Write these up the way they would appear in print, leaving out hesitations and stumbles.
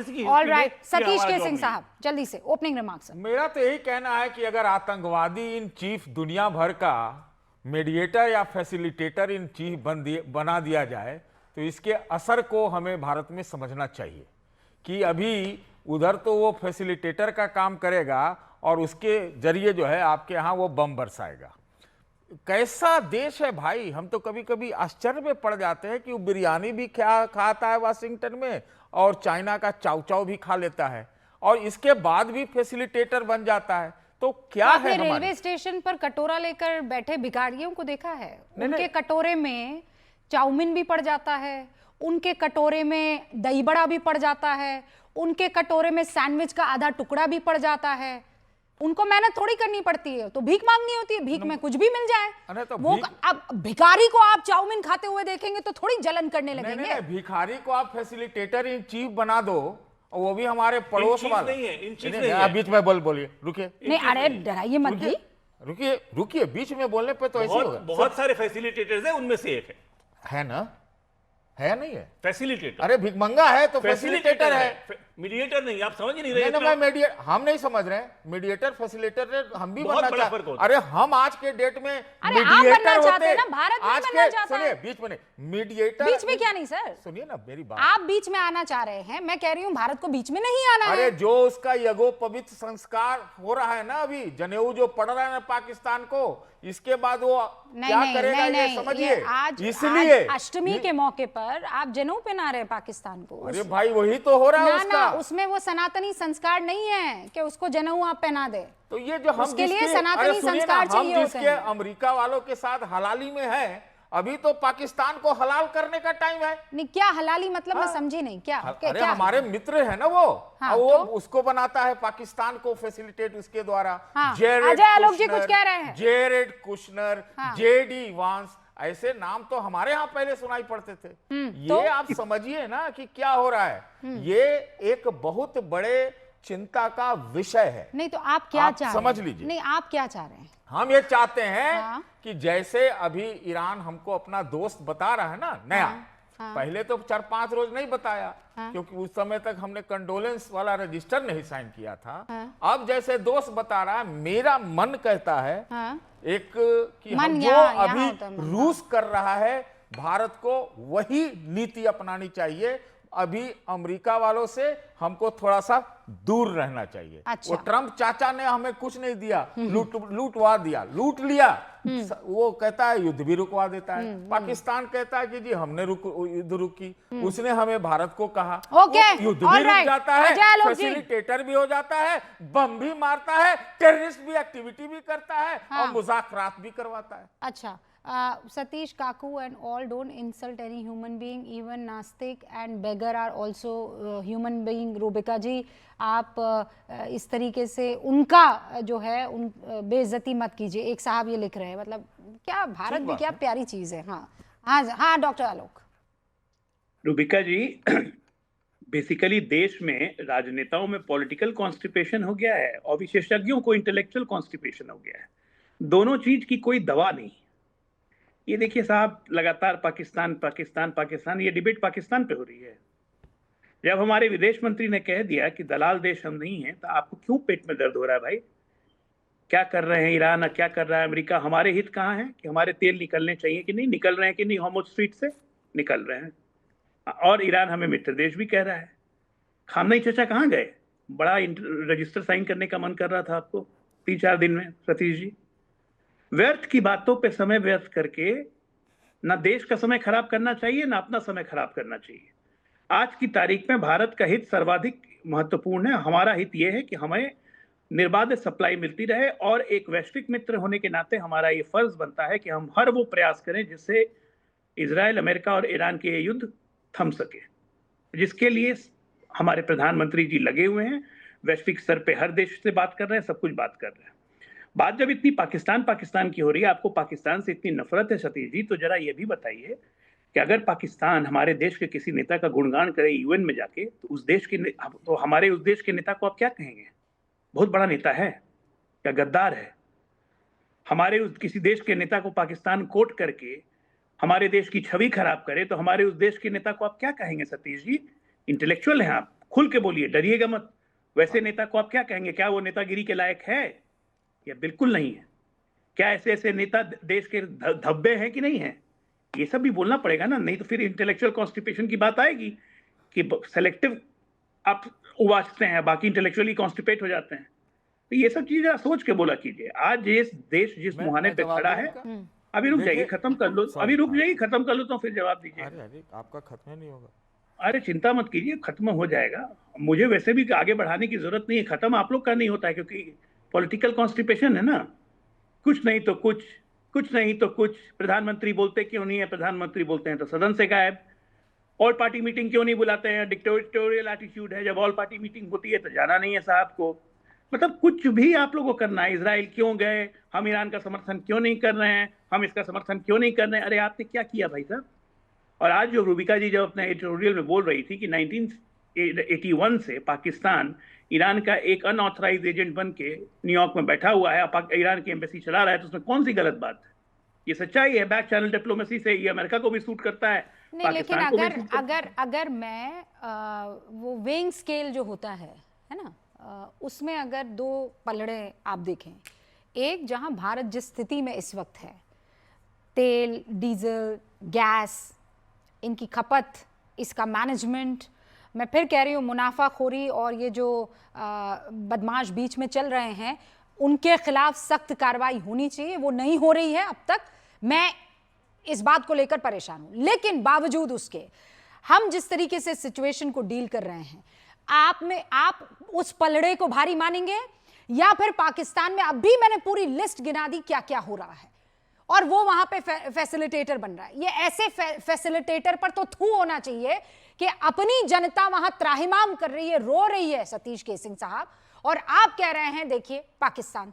All right, Satish के सिंह साहब जल्दी से ओपनिंग रिमार्क्स। मेरा तो यही कहना है कि अगर आतंकवादी इन चीफ दुनिया भर का मीडिएटर या फैसिलिटेटर इन चीफ बना दिया जाए तो इसके असर को हमें भारत में समझना चाहिए कि अभी उधर तो वो फैसिलिटेटर का काम करेगा और उसके जरिए जो है आपके यहाँ वो बम बरसाएगा। कैसा देश है भाई, हम तो कभी कभी आश्चर्य में पड़ जाते हैं कि वो बिरयानी भी खाता है वाशिंगटन में और चाइना का चाउ चाउ भी खा लेता है और इसके बाद भी फैसिलिटेटर बन जाता है। तो क्या है रेलवे स्टेशन पर कटोरा लेकर बैठे भिखारियों को देखा है? उनके कटोरे में चाउमीन भी पड़ जाता है, उनके कटोरे में दही बड़ा भी पड़ जाता है, उनके कटोरे में सैंडविच का आधा टुकड़ा भी पड़ जाता है। उनको मेहनत थोड़ी करनी पड़ती है, तो भीख मांगनी होती है, भीख में कुछ भी मिल जाए। अरे तो वो अब भिखारी को आप चाउमीन खाते हुए देखेंगे तो थोड़ी जलन करने लगेंगे। नहीं, भिखारी को आप फैसिलिटेटर इन चीफ बना दो और वो भी हमारे पड़ोस वाला नहीं है, इन चीफ नहीं है। बीच में बोलिए, रुकिए नहीं, अरे डराइए मत भी, रुकिए बीच में बोलने पे तो ऐसे होगा। बहुत सारे फैसिलिटेटर्स हैं, उनमें से एक है ना, है नहीं है फैसिलिटेटर। अरे भिखमंगा है तो फैसिलिटेटर है, मीडिएटर नहीं। आप समझ नहीं रहे। मैं मीडिएटर हम नहीं समझ रहे हैं। मीडिएटर फैसिलिटेटर हम भी बनना चाहते हैं। अरे हम आज के डेट में मीडिएटर होते हैं ना, भारत में बनना चाहता है। सुनिए, बीच में नहीं, मीडिएटर बीच में क्या नहीं सर, सुनिए ना मेरी बात। आप बीच में आना चाह रहे हैं, मैं कह रही हूँ भारत को बीच में नहीं आना है। अरे जो उसका यज्ञोपवीत संस्कार हो रहा है ना, अभी जनेऊ जो पड़ रहा है ना पाकिस्तान को, इसके बाद वो क्या करेगा ये समझिए। इसलिए अष्टमी के मौके पर आप जनेऊ पहना रहे पाकिस्तान को। अरे भाई वही तो हो रहा है उसका। उसमें वो सनातनी संस्कार नहीं है कि उसको जनेऊ आप पहना दे। तो ये जो हम उसके लिए सनातनी संस्कार चाहिए होते हैं। अमेरिका वालों के साथ हलाली में है, अभी तो पाकिस्तान को हलाल करने का टाइम है। नहीं, क्या हलाली मतलब? मैं समझी नहीं क्या। अरे हमारे मित्र है ना वो, वो उसको बनाता है पाकिस्तान को फैसिलिटेट उसके द्वारा। अजय आलोक जी कुछ कह रहे हैं। जेरेड कुशनर, जेडी वांस, ऐसे नाम तो हमारे यहाँ पहले सुनाई पड़ते थे। ये आप समझिए ना कि क्या हो रहा है। ये एक बहुत बड़े चिंता का विषय है। नहीं तो आप क्या चाह रहे हैं? समझ लीजिए। नहीं, आप क्या चाह रहे हैं? हम ये चाहते हैं कि जैसे अभी ईरान हमको अपना दोस्त बता रहा है ना नया, पहले तो 4-5 रोज नहीं बताया क्योंकि उस समय तक हमने कंडोलेंस वाला रजिस्टर नहीं साइन किया था। अब जैसे दोस्त बता रहा है, मेरा मन कहता है एक कि हम जो अभी रूस कर रहा है, भारत को वही नीति अपनानी चाहिए। अभी अमेरिका वालों से हमको थोड़ा सा दूर रहना चाहिए। अच्छा। वो ट्रम्प चाचा ने हमें कुछ नहीं दिया, लूटवा दिया, लूट लिया। वो कहता है युद्ध भी रुकवा देता है। पाकिस्तान कहता है कि जी हमने युद्ध रुकी, उसने हमें भारत को कहा युद्ध भी रुक जाता है, फैसिलिटेटर भी हो जाता है, बम भी मारता है, टेररिस्ट भी एक्टिविटी भी करता है और मुज़ाकरात भी करवाता है। अच्छा, Satish Kaku and all don't insult any human being, even Nastik and beggar are also human being. Rubika जी, आप इस तरीके से उनका जो है उन बेइज्जती मत कीजिए। एक साहब ये लिख रहे हैं, मतलब क्या भारत भी क्या प्यारी चीज है। हाँ डॉक्टर आलोक। रूबिका जी, बेसिकली देश में राजनेताओं में पॉलिटिकल कॉन्स्टिपेशन हो गया है और विशेषज्ञों को इंटेलेक्चुअल कॉन्स्टिपेशन हो गया है। दोनों चीज की कोई दवा नहीं। ये देखिए साहब, लगातार पाकिस्तान पाकिस्तान पाकिस्तान, ये डिबेट पाकिस्तान पे हो रही है। जब हमारे विदेश मंत्री ने कह दिया कि दलाल देश हम नहीं हैं, तो आपको क्यों पेट में दर्द हो रहा है भाई? क्या कर रहे हैं ईरान, क्या कर रहा है अमेरिका? हमारे हित कहाँ हैं कि हमारे तेल निकलने चाहिए कि नहीं निकल रहे हैं कि नहीं? होर्मुज़ स्ट्रीट से निकल रहे हैं और ईरान हमें मित्र देश भी कह रहा है। खामनेई चचा कहाँ गए? बड़ा रजिस्टर साइन करने का मन कर रहा था आपको 3-4 दिन में। सतीश जी, व्यर्थ की बातों पे समय व्यर्थ करके ना देश का समय खराब करना चाहिए, ना अपना समय खराब करना चाहिए। आज की तारीख में भारत का हित सर्वाधिक महत्वपूर्ण है। हमारा हित यह है कि हमें निर्बाध सप्लाई मिलती रहे और एक वैश्विक मित्र होने के नाते हमारा ये फर्ज बनता है कि हम हर वो प्रयास करें जिससे इजराइल, अमेरिका और ईरान के ये युद्ध थम सके, जिसके लिए हमारे प्रधानमंत्री जी लगे हुए हैं। वैश्विक स्तर पे हर देश से बात कर रहे हैं, सब कुछ बात कर रहे हैं। बात जब इतनी पाकिस्तान की हो रही है, आपको पाकिस्तान से इतनी नफरत है सतीश जी, तो जरा ये भी बताइए कि अगर पाकिस्तान हमारे देश के किसी नेता का गुणगान करे यूएन में जाके, तो उस देश के तो हमारे उस देश के नेता को आप क्या कहेंगे? बहुत बड़ा नेता है या गद्दार है? हमारे उस किसी देश के नेता को पाकिस्तान कोट करके हमारे देश की छवि खराब करे, तो हमारे उस देश के नेता को आप क्या कहेंगे सतीश जी? इंटेलेक्चुअल हैं आप, खुल के बोलिए, डरिएगा मत। वैसे नेता को आप क्या कहेंगे? क्या वो नेतागिरी के लायक है? या बिल्कुल नहीं है? क्या ऐसे ऐसे नेता देश के धब्बे हैं कि नहीं है? ये सब भी बोलना पड़ेगा ना, नहीं तो फिर इंटेलेक्चुअल कॉन्स्टिपेशन की बात आएगी कि सेलेक्टिव आप उबाचते हैं, बाकी इंटेलेक्चुअली कॉन्स्टिपेट हो जाते हैं। तो ये सब चीजें सोच के बोला कीजिए। आज ये देश जिस मुहाने पे खड़ा है, अभी रुक जाइए, खत्म कर लो, अभी रुक जाइए, खत्म कर लो तो फिर जवाब दीजिए। अरे आपका खत्म नहीं होगा। अरे चिंता मत कीजिए, खत्म हो जाएगा। मुझे वैसे भी आगे बढ़ाने की जरूरत नहीं है, खत्म आप लोग का नहीं होता है, क्योंकि पॉलिटिकल कॉन्स्टिपेशन है ना। कुछ नहीं तो कुछ, कुछ नहीं तो कुछ। प्रधानमंत्री बोलते क्यों नहीं है? प्रधानमंत्री बोलते हैं तो सदन से गायब। ऑल पार्टी मीटिंग क्यों नहीं बुलाते हैं? डिक्टेटोरियल एटीट्यूड है, जब ऑल पार्टी मीटिंग होती है तो जाना नहीं है साहब को। मतलब कुछ भी आप लोगों को करना है। इजराइल क्यों गए? हम ईरान का समर्थन क्यों नहीं कर रहे हैं? हम इसका समर्थन क्यों नहीं कर रहे हैं? अरे आपने क्या किया भाई साहब? और आज जो रूबिका जी जब अपने एडिटोरियल में बोल रही थी कि 1981 से पाकिस्तान ईरान का एक अनऑथराइज एजेंट बन के न्यूयॉर्क में बैठा हुआ है, ईरान की एम्बेसी चला रहा है, तो उसमें कौन सी गलत बात है? ये सच्चाई है। बैक चैनल डिप्लोमेसी से ये अमेरिका को भी सूट करता है, नहीं, लेकिन पाकिस्तान को भी सूट करता है। अगर मैं वो वेइंग स्केल जो होता है ना, उसमें अगर दो पलड़े आप देखें, एक जहां भारत जिस स्थिति में इस वक्त है, तेल, डीजल, गैस, इनकी खपत, इसका मैनेजमेंट, मैं फिर कह रही हूँ मुनाफाखोरी और ये जो बदमाश बीच में चल रहे हैं, उनके खिलाफ सख्त कार्रवाई होनी चाहिए। वो नहीं हो रही है अब तक, मैं इस बात को लेकर परेशान हूं। लेकिन बावजूद उसके हम जिस तरीके से सिचुएशन को डील कर रहे हैं, आप उस पलड़े को भारी मानेंगे या फिर पाकिस्तान में अभी मैंने पूरी लिस्ट गिना दी क्या क्या हो रहा है और वो वहां पे फैसिलिटेटर बन रहा है। ये ऐसे फैसिलिटेटर पर तो थू होना चाहिए कि अपनी जनता वहां त्राहिमाम कर रही है, रो रही है सतीश केसिंग साहब, और आप कह रहे हैं देखिए पाकिस्तान।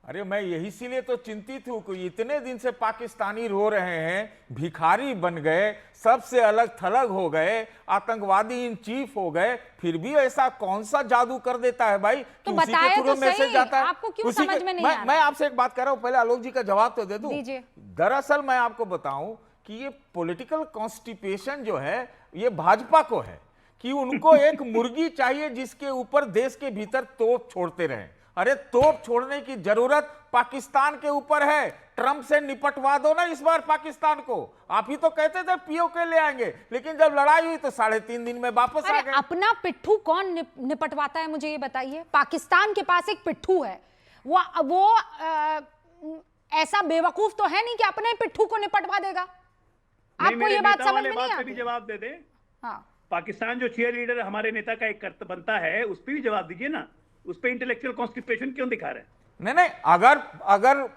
अरे मैं यही इसीलिए तो चिंतित हूं कि इतने दिन से पाकिस्तानी रो रहे हैं, भिखारी बन गए, सबसे अलग थलग हो गए, आतंकवादी इन चीफ हो गए, फिर भी ऐसा कौन सा जादू कर देता है भाई तो कि उसी के थ्रू मैसेज जाता है। आपको क्यों समझ में नहीं आ रहा? मैं आपसे एक बात कर रहा हूं, पहले आलोक जी का जवाब तो दे दूं। दीजिए। दरअसल मैं आपको बताऊं कि ये पॉलिटिकल कॉन्स्टिपेशन जो है ये भाजपा को है कि उनको एक मुर्गी चाहिए जिसके ऊपर देश के भीतर तोप छोड़ते रहें। अरे तोप छोड़ने की जरूरत पाकिस्तान के ऊपर है। ट्रंप से निपटवा दो ना इस बार पाकिस्तान को। आप ही तो कहते थे पीओके ले आएंगे, लेकिन जब लड़ाई हुई तो 3.5 दिन में वापस आ गए। अपना पिट्ठू कौन निपटवाता है मुझे ये बताइए? पाकिस्तान के पास एक पिट्ठू है, वो ऐसा बेवकूफ तो है नहीं कि अपने पिट्ठू को निपटवा देगा। आपको ये बात समझ में नहीं आती? जवाब दे दे। हाँ, पाकिस्तान जो चीयर लीडर हमारे नेता का एक कर्तव्य बनता है, उस पर भी जवाब दीजिए ना। उस पर इंटेलेक्चुअल कॉन्स्टिपेशन क्यों दिखा रहे हैं? नहीं,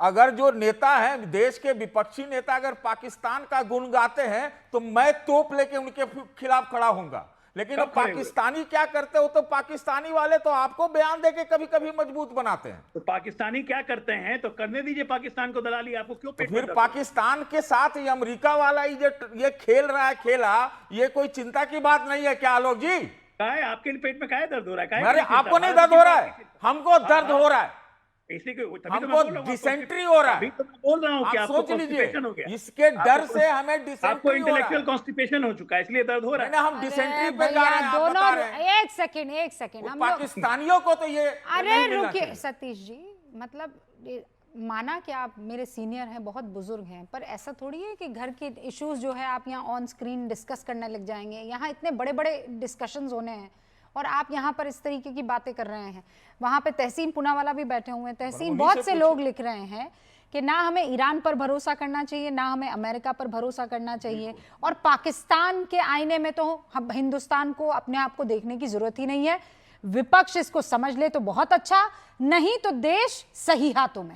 अगर जो नेता है, देश के विपक्षी नेता अगर पाकिस्तान का गुण गाते हैं तो मैं तोप लेके उनके खिलाफ खड़ा होऊंगा। लेकिन अब पाकिस्तानी क्या करते हो? तो पाकिस्तानी वाले तो आपको बयान देके कभी कभी मजबूत बनाते हैं। तो पाकिस्तानी क्या करते हैं तो करने दीजिए पाकिस्तान को दलाली। आपको क्यों पेट फिर पाकिस्तान के साथ ये अमेरिका वाला ये खेल रहा है खेला, ये कोई चिंता की बात नहीं है क्या आलोक जी? आपके पेट में क्या दर्द हो रहा है? अरे आपको नहीं दर्द हो रहा है, हमको दर्द हो रहा है, हमको डिसेंट्री हो रहा है। तो मैं बोल रहा हूँ कि आप आपको सोच लीजिए, constipation हो गया। इसके डर से हमें आपको डिसेंट्री हो रहा इंटेलेक्चुअल है। कॉन्स्टिपेशन हो चुका है, इसलिए दर्द हो रहा है। हम डिसेंट्री पे भैया, जा रहे हैं, आप बता रहे हैं। एक सेकंड हम लोग, पाकिस्तानियों को तो ये अरे नहीं मिलना रुकिए चाहिए। सतीश जी, मतलब माना कि आप मेरे सीनियर हैं, बहुत बुजुर्ग हैं, पर ऐसा थोड़ी है कि घर के इश्यूज जो है आप यहाँ ऑन स्क्रीन डिस्कस करने लग जाएंगे। यहाँ इतने बड़े बड़े डिस्कशंस होने हैं और आप यहाँ पर इस तरीके की बातें कर रहे हैं। वहाँ पे तहसीन पूनावाला भी बैठे हुए हैं। तहसीन, बहुत से लोग लिख रहे हैं कि ना हमें ईरान पर भरोसा करना चाहिए, ना हमें अमेरिका पर भरोसा करना चाहिए, और पाकिस्तान के आईने में तो हम हिंदुस्तान को अपने आप को देखने की जरूरत ही नहीं है। विपक्ष इसको समझ ले तो बहुत अच्छा, नहीं तो देश सही हाथों में।